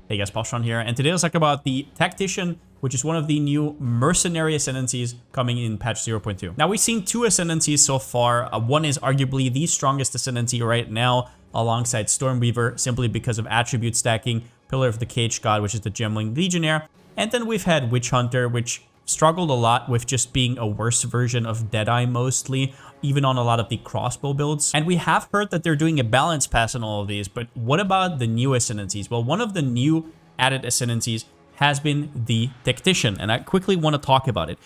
Hey guys, Palsteron here, and today let's talk about the Tactician, which is one of the new mercenary ascendancies coming in patch 0.2. Now, we've seen two ascendancies so far. One is arguably the strongest ascendancy right now, alongside Stormweaver, simply because of attribute stacking, Pillar of the Cage God, which is the Gemling Legionnaire, and then we've had Witch Hunter, which struggled a lot with just being a worse version of Deadeye mostly, even on a lot of the crossbow builds. And we have heard that they're doing a balance pass on all of these, but what about the new ascendancies? Well, one of the new added ascendancies has been the Tactician, and I quickly want to talk about it.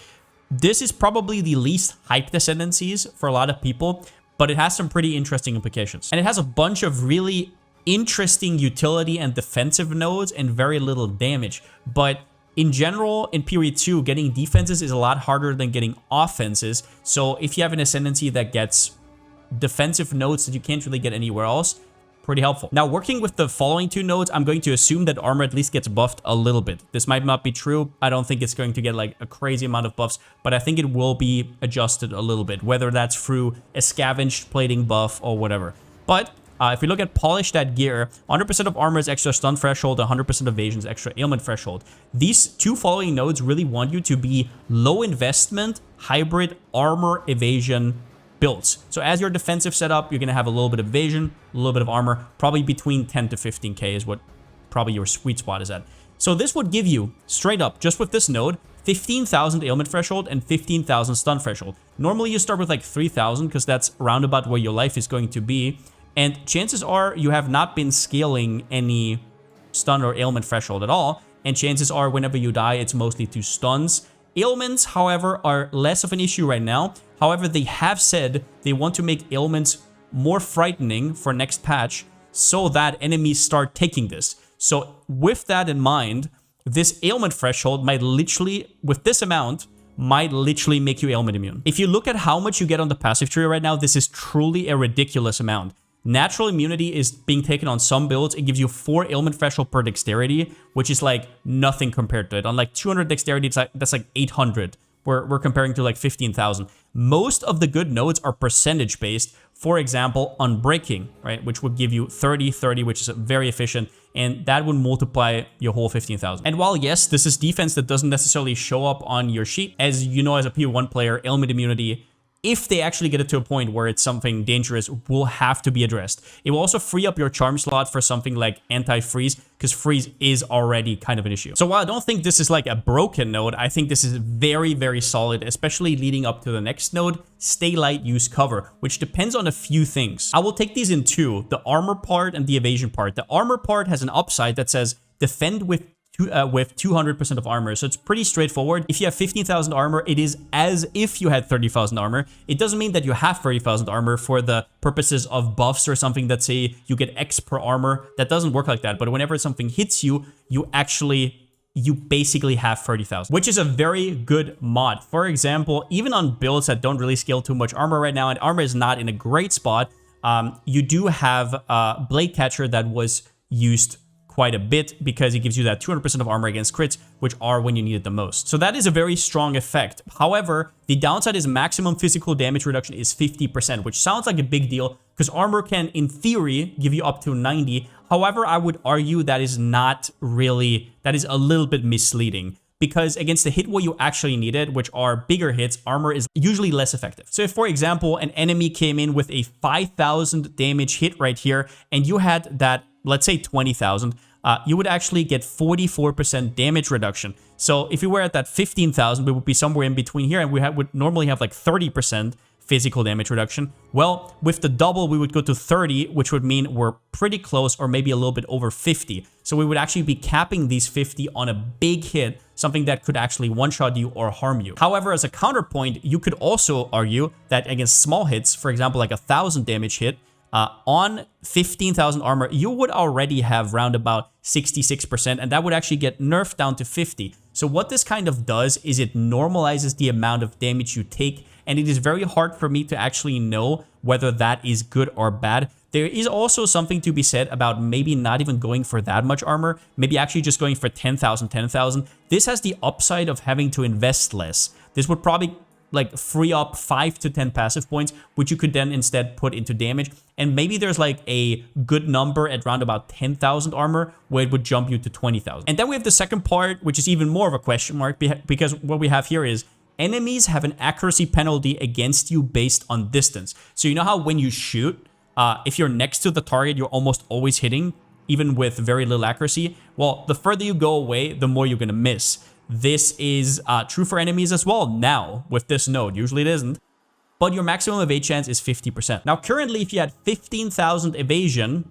This is probably the least hyped ascendancies for a lot of people, but it has some pretty interesting implications. And it has a bunch of really interesting utility and defensive nodes and very little damage, but in general, in period 2, getting defenses is a lot harder than getting offenses. So if you have an ascendancy that gets defensive nodes that you can't really get anywhere else, pretty helpful. Now, working with the following two nodes, I'm going to assume that armor at least gets buffed a little bit. This might not be true. I don't think it's going to get like a crazy amount of buffs, but I think it will be adjusted a little bit, whether that's through a scavenged plating buff or whatever. But if we look at Polish That Gear, 100% of armor is extra stun threshold, 100% evasion is extra ailment threshold. These two following nodes really want you to be low investment, hybrid armor evasion builds. So as your defensive setup, you're going to have a little bit of evasion, a little bit of armor, probably between 10 to 15k is what probably your sweet spot is at. So this would give you, straight up, just with this node, 15,000 ailment threshold and 15,000 stun threshold. Normally you start with like 3,000 because that's roundabout where your life is going to be. And chances are you have not been scaling any stun or ailment threshold at all. And chances are whenever you die, it's mostly to stuns. Ailments, however, are less of an issue right now. However, they have said they want to make ailments more frightening for next patch so that enemies start taking this. So with that in mind, this ailment threshold might literally, with this amount, might literally make you ailment immune. If you look at how much you get on the passive tree right now, this is truly a ridiculous amount. Natural immunity is being taken on some builds. It gives you 4 ailment threshold per dexterity, which is like nothing compared to it. On like 200 dexterity, it's like, that's like 800. We're comparing to like 15,000. Most of the good nodes are percentage based. For example, Unbreaking, right? Which would give you 30, which is very efficient. And that would multiply your whole 15,000. And while yes, this is defense that doesn't necessarily show up on your sheet, as you know, as a P1 player, ailment immunity, if they actually get it to a point where it's something dangerous, will have to be addressed. It will also free up your charm slot for something like anti-freeze, because freeze is already kind of an issue. So while I don't think this is like a broken node, I think this is very, very solid, especially leading up to the next node, Stay Light, Use Cover, which depends on a few things. I will take these in two, the armor part and the evasion part. The armor part has an upside that says defend with 200% of armor. So it's pretty straightforward. If you have 15,000 armor, it is as if you had 30,000 armor. It doesn't mean that you have 30,000 armor for the purposes of buffs or something that say you get X per armor. That doesn't work like that. But whenever something hits you, you basically have 30,000, which is a very good mod. For example, even on builds that don't really scale too much armor right now, and armor is not in a great spot, you do have Blade Catcher that was used quite a bit because it gives you that 200% of armor against crits, which are when you need it the most. So that is a very strong effect. However, the downside is maximum physical damage reduction is 50%, which sounds like a big deal because armor can, in theory, give you up to 90. However, I would argue that is not really, that is a little bit misleading, because against the hit where you actually need it, which are bigger hits, armor is usually less effective. So if, for example, an enemy came in with a 5,000 damage hit right here, and you had that, let's say 20,000, you would actually get 44% damage reduction. So if we were at that 15,000, we would be somewhere in between here, and we would normally have like 30% physical damage reduction. Well, with the double, we would go to 30, which would mean we're pretty close, or maybe a little bit over 50. So we would actually be capping these 50 on a big hit, something that could actually one-shot you or harm you. However, as a counterpoint, you could also argue that against small hits, for example, like a 1,000 damage hit, on 15,000 armor, you would already have round about 66%, and that would actually get nerfed down to 50. So what this kind of does is it normalizes the amount of damage you take, and it is very hard for me to actually know whether that is good or bad. There is also something to be said about maybe not even going for that much armor, maybe actually just going for 10,000. This has the upside of having to invest less. This would probably like free up 5 to 10 passive points, which you could then instead put into damage. And maybe there's like a good number at around about 10,000 armor where it would jump you to 20,000. And then we have the second part, which is even more of a question mark, because what we have here is enemies have an accuracy penalty against you based on distance. So you know how when you shoot, if you're next to the target, you're almost always hitting, even with very little accuracy? Well, the further you go away, the more you're going to miss. This is true for enemies as well now with this node. Usually it isn't. But your maximum evade chance is 50%. Now, currently, if you had 15,000 evasion,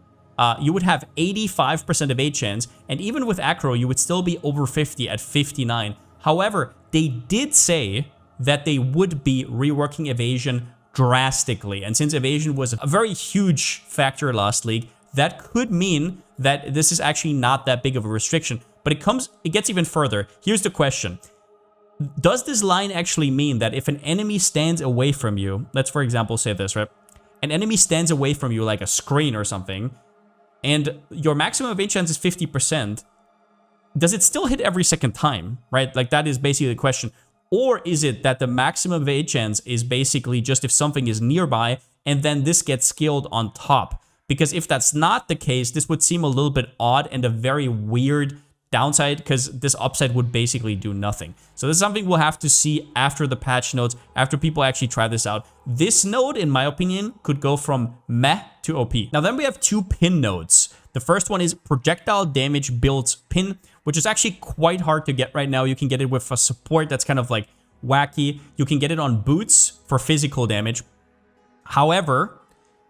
you would have 85% evade chance. And even with acro, you would still be over 50 at 59. However, they did say that they would be reworking evasion drastically. And since evasion was a very huge factor last league, that could mean that this is actually not that big of a restriction. But it gets even further. Here's the question. Does this line actually mean that if an enemy stands away from you, let's for example say this, right? An enemy stands away from you like a screen or something, and your maximum evade chance is 50%, does it still hit every second time, right? Like that is basically the question. Or is it that the maximum evade chance is basically just if something is nearby and then this gets scaled on top? Because if that's not the case, this would seem a little bit odd and a very weird downside, because this upside would basically do nothing. So this is something we'll have to see after the patch notes, after people actually try this out. This node, in my opinion, could go from meh to OP. Now then we have two pin nodes. The first one is projectile damage builds pin, which is actually quite hard to get right now. You can get it with a support that's kind of like wacky. You can get it on boots for physical damage. However,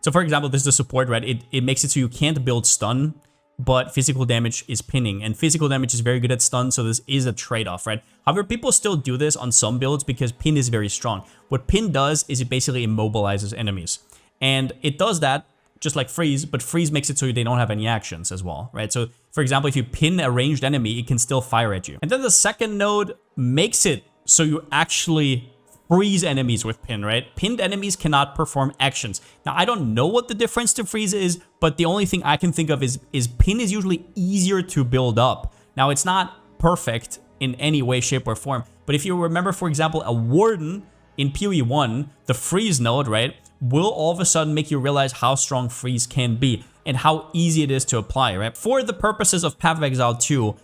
so for example, this is the support, right? It makes it so you can't build stun, but physical damage is pinning, and physical damage is very good at stun, so this is a trade-off, right? However, people still do this on some builds because pin is very strong. What pin does is it basically immobilizes enemies, and it does that just like freeze, but freeze makes it so they don't have any actions as well, right? So for example, if you pin a ranged enemy, it can still fire at you. And then the second node makes it so you actually freeze enemies with pin, right? Pinned enemies cannot perform actions. Now, I don't know what the difference to freeze is, but the only thing I can think of is pin is usually easier to build up. Now, it's not perfect in any way, shape, or form, but if you remember, for example, a warden in PoE 1, the freeze node, right, will all of a sudden make you realize how strong freeze can be and how easy it is to apply, right? For the purposes of Path of Exile 2,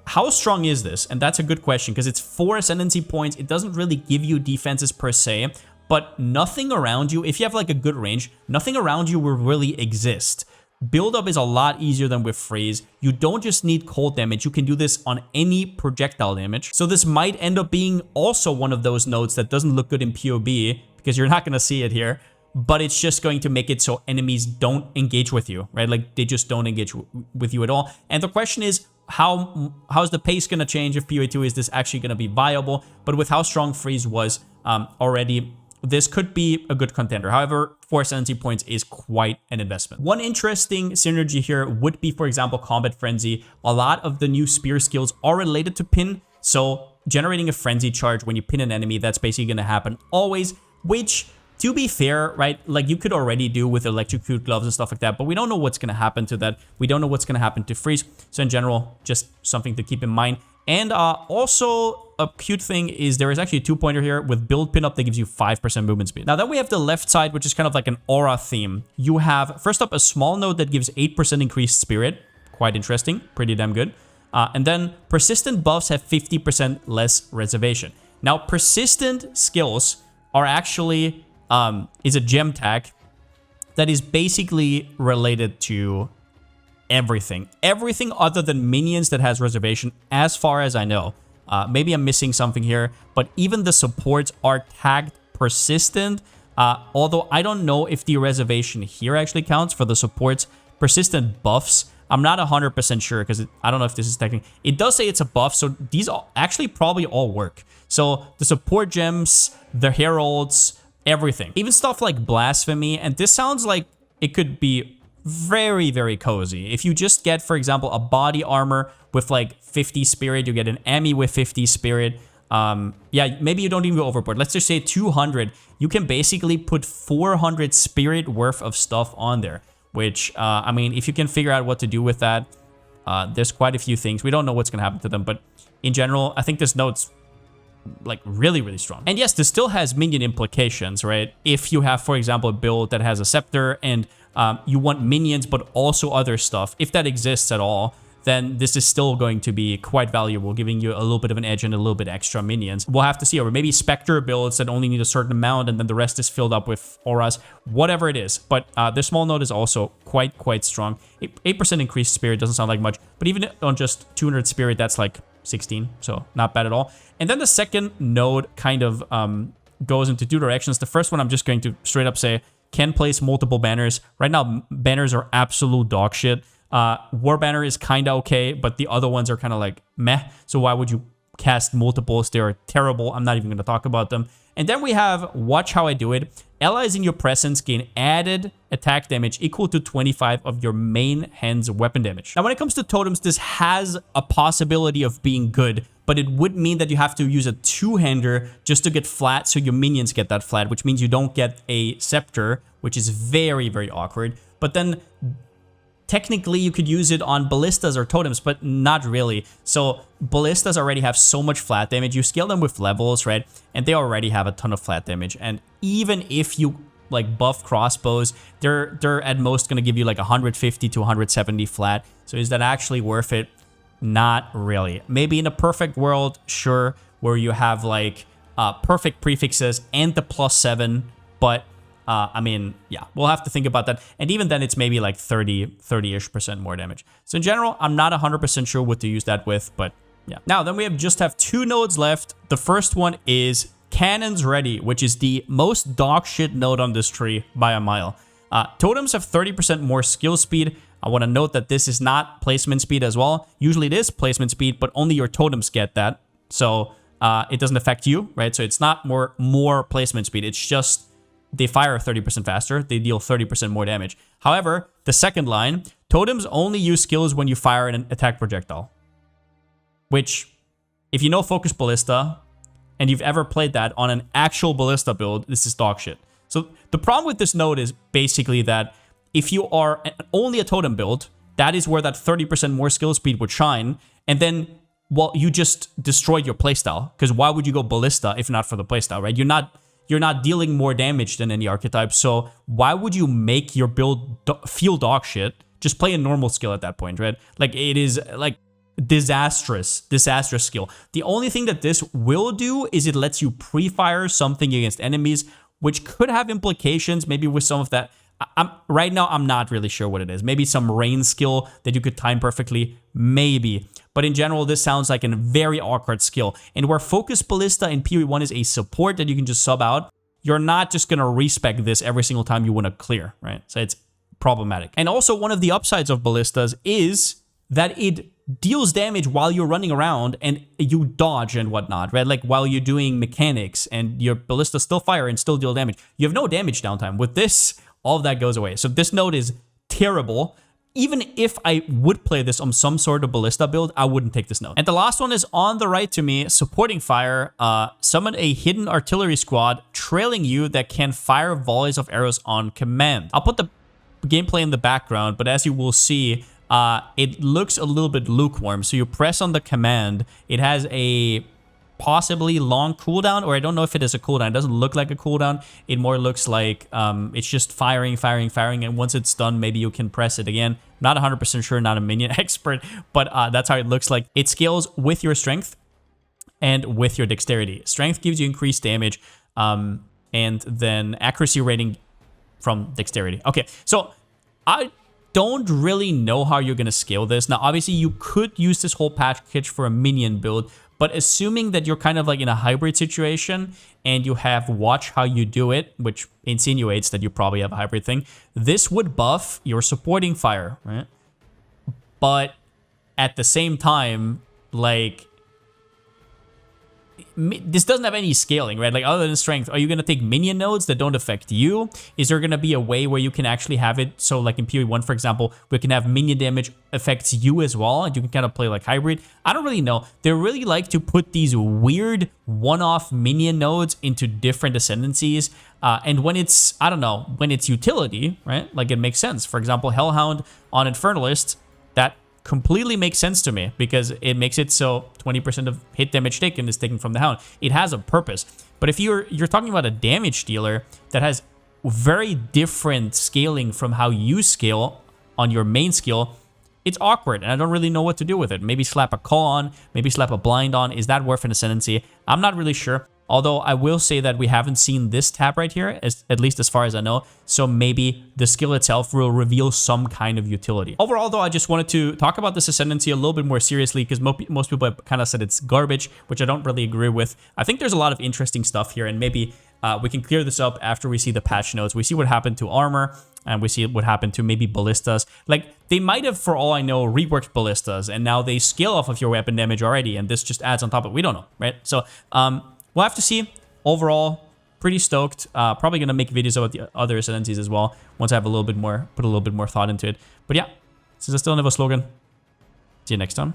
how strong is this? And that's a good question, because it's 4 Ascendancy points. It doesn't really give you defenses per se, but nothing around you, if you have like a good range, nothing around you will really exist. Build up is a lot easier than with freeze. You don't just need cold damage. You can do this on any projectile damage. So this might end up being also one of those nodes that doesn't look good in PoB, because you're not going to see it here, but it's just going to make it so enemies don't engage with you, right? Like they just don't engage with you at all. And the question is, how's the pace going to change if PoE 2? Is this actually going to be viable? But with how strong freeze was already, this could be a good contender. However, 4 Ascendancy points is quite an investment. One interesting synergy here would be, for example, Combat Frenzy. A lot of the new spear skills are related to pin, so generating a frenzy charge when you pin an enemy, that's basically going to happen always, which, to be fair, right, like you could already do with electrocute gloves and stuff like that, but we don't know what's going to happen to that. We don't know what's going to happen to freeze. So in general, just something to keep in mind. And also a cute thing is there is actually a 2-pointer here with build pin up that gives you 5% movement speed. Now then we have the left side, which is kind of like an aura theme. You have, first up, a small node that gives 8% increased spirit. Quite interesting, pretty damn good. And then persistent buffs have 50% less reservation. Now persistent skills are actually is a gem tag that is basically related to everything. Everything other than minions that has reservation, as far as I know. Maybe I'm missing something here, but even the supports are tagged persistent. Although I don't know if the reservation here actually counts for the supports. Persistent buffs, I'm not 100% sure, because I don't know if this is technically... It does say it's a buff, so these actually probably all work. So the support gems, the heralds, everything. Even stuff like blasphemy, and this sounds like it could be very, very cozy. If you just get, for example, a body armor with like 50 spirit, you get an Emmy with 50 spirit. Yeah, maybe you don't even go overboard. Let's just say 200. You can basically put 400 spirit worth of stuff on there, which, I mean, if you can figure out what to do with that, there's quite a few things. We don't know what's going to happen to them, but in general, I think this node's like really, really strong. And yes, this still has minion implications, right? If you have, for example, a build that has a scepter and you want minions, but also other stuff, if that exists at all, then this is still going to be quite valuable, giving you a little bit of an edge and a little bit extra minions. We'll have to see, or maybe Spectre builds that only need a certain amount and then the rest is filled up with auras, whatever it is. But this small node is also quite strong. 8% increased spirit doesn't sound like much, but even on just 200 spirit, that's like 16, so not bad at all. And then the second node kind of goes into two directions. The first one, I'm just going to straight up say, can place multiple banners. Right now, banners are absolute dog shit. War Banner is kind of okay, but the other ones are kind of like meh. So why would you cast multiples? They are terrible. I'm not even going to talk about them. And then we have Watch How I Do It. Allies in your presence gain added attack damage equal to 25 of your main hand's weapon damage. Now, when it comes to totems, this has a possibility of being good, but it would mean that you have to use a two-hander just to get flat, so your minions get that flat, which means you don't get a scepter, which is very, very awkward. But then technically, you could use it on ballistas or totems, but not really. So ballistas already have so much flat damage. You scale them with levels, right? And they already have a ton of flat damage. And even if you like buff crossbows, they're at most going to give you like 150 to 170 flat. So is that actually worth it? Not really. Maybe in a perfect world, sure, where you have like perfect prefixes and the +7, but I mean, yeah, we'll have to think about that. And even then, it's maybe like 30-ish% more damage. So in general, I'm not 100% sure what to use that with, but yeah. Now, then we just have two nodes left. The first one is Cannons Ready, which is the most dog shit node on this tree by a mile. Totems have 30% more skill speed. I want to note that this is not placement speed as well. Usually it is placement speed, but only your totems get that. So it doesn't affect you, right? So it's not more placement speed. It's just they fire 30% faster, they deal 30% more damage. However, the second line, totems only use skills when you fire an attack projectile. Which, if you know Focus Ballista, and you've ever played that on an actual Ballista build, this is dog shit. So the problem with this node is basically that if you are only a totem build, that is where that 30% more skill speed would shine, and then, well, you just destroyed your playstyle. Because why would you go Ballista if not for the playstyle, right? You're not dealing more damage than any archetype, so why would you make your build feel dog shit? Just play a normal skill at that point, right? Like, it is, like, disastrous skill. The only thing that this will do is it lets you pre-fire something against enemies, which could have implications, maybe with some of that. Right now, I'm not really sure what it is. Maybe some rain skill that you could time perfectly, maybe. But in general, this sounds like a very awkward skill. And where Focus Ballista in PoE1 is a support that you can just sub out, you're not just going to respec this every single time you want to clear, right? So it's problematic. And also, one of the upsides of Ballistas is that it deals damage while you're running around and you dodge and whatnot, right? Like while you're doing mechanics and your Ballistas still fire and still deal damage. You have no damage downtime. With this, all of that goes away. So this node is terrible. Even if I would play this on some sort of Ballista build, I wouldn't take this node. And the last one is on the right to me, Supporting Fire. Summon a hidden artillery squad trailing you that can fire volleys of arrows on command. I'll put the gameplay in the background, but as you will see, it looks a little bit lukewarm. So you press on the command. It has a possibly long cooldown, or I don't know if it is a cooldown. It doesn't look like a cooldown. It more looks like it's just firing, and once it's done, maybe you can press it again. Not 100% sure, not a minion expert, but that's how it looks like. It scales with your strength and with your dexterity. Strength gives you increased damage, and then accuracy rating from dexterity. Okay, so I don't really know how you're going to scale this. Now, obviously, you could use this whole package for a minion build, but assuming that you're kind of like in a hybrid situation and you have Watch How You Do It, which insinuates that you probably have a hybrid thing, this would buff your Supporting Fire, right? But at the same time, like, this doesn't have any scaling, right? Like, other than strength, are you going to take minion nodes that don't affect you? Is there going to be a way where you can actually have it so, like in PoE1, for example, we can have minion damage affects you as well, and you can kind of play like hybrid? I don't really know. They really like to put these weird one-off minion nodes into different ascendancies, and when it's, I don't know, when it's utility, right? Like, it makes sense. For example, Hellhound on Infernalist, that completely makes sense to me because it makes it so 20% of hit damage taken is taken from the Hound. It has a purpose. But if you're talking about a damage dealer that has very different scaling from how you scale on your main skill, it's awkward, and I don't really know what to do with it. Maybe slap a call on, maybe slap a blind on. Is that worth an Ascendancy? I'm not really sure. Although I will say that we haven't seen this tab right here, at least as far as I know. So maybe the skill itself will reveal some kind of utility. Overall, though, I just wanted to talk about this Ascendancy a little bit more seriously because most people have kind of said it's garbage, which I don't really agree with. I think there's a lot of interesting stuff here, and maybe we can clear this up after we see the patch notes. We see what happened to Armour, and we see what happened to maybe ballistas. Like, they might have, for all I know, reworked ballistas, and now they scale off of your weapon damage already, and this just adds on top of it. We don't know, right? So, we'll have to see. Overall, pretty stoked. Probably gonna make videos about the other Ascendancies as well once I have a little bit more, put a little bit more thought into it. But yeah, since I still don't have a slogan, see you next time.